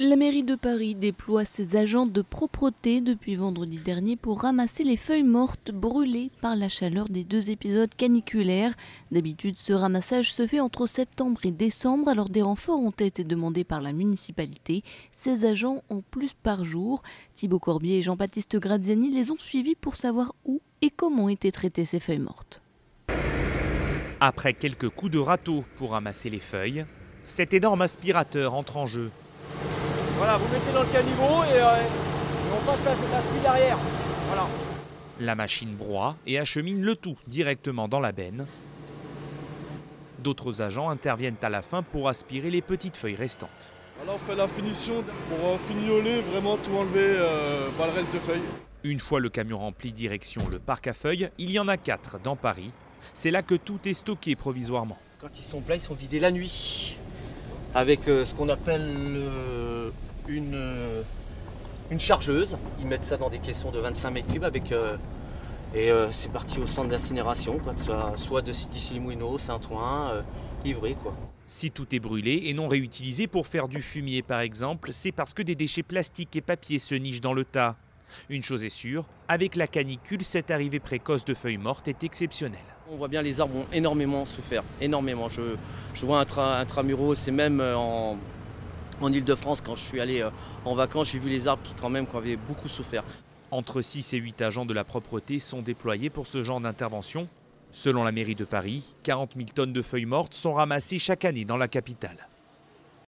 La mairie de Paris déploie ses agents de propreté depuis vendredi dernier pour ramasser les feuilles mortes brûlées par la chaleur des 2 épisodes caniculaires. D'habitude, ce ramassage se fait entre septembre et décembre, alors des renforts ont été demandés par la municipalité. Ces agents en plus par jour. Thibaut Corbier et Jean-Baptiste Graziani les ont suivis pour savoir où et comment étaient traitées ces feuilles mortes. Après quelques coups de râteau pour ramasser les feuilles, cet énorme aspirateur entre en jeu. Voilà, vous mettez dans le caniveau et on passe l'aspi derrière. Voilà. La machine broie et achemine le tout directement dans la benne. D'autres agents interviennent à la fin pour aspirer les petites feuilles restantes. Alors on fait la finition pour fignoler, vraiment tout enlever le reste de feuilles. Une fois le camion rempli direction le parc à feuilles, il y en a 4 dans Paris. C'est là que tout est stocké provisoirement. Quand ils sont pleins, ils sont vidés la nuit. Avec ce qu'on appelle une chargeuse. Ils mettent ça dans des caissons de 25 mètres cubes c'est parti au centre d'incinération, soit d'ici les Moulineaux, Saint-Ouen, Ivry, quoi. Si tout est brûlé et non réutilisé pour faire du fumier par exemple, c'est parce que des déchets plastiques et papier se nichent dans le tas. Une chose est sûre, avec la canicule, cette arrivée précoce de feuilles mortes est exceptionnelle. On voit bien les arbres ont énormément souffert, énormément. Je vois intramuros, c'est même en Ile-de-France, quand je suis allé en vacances, j'ai vu les arbres qui avaient beaucoup souffert. Entre 6 et 8 agents de la propreté sont déployés pour ce genre d'intervention. Selon la mairie de Paris, 40 000 tonnes de feuilles mortes sont ramassées chaque année dans la capitale.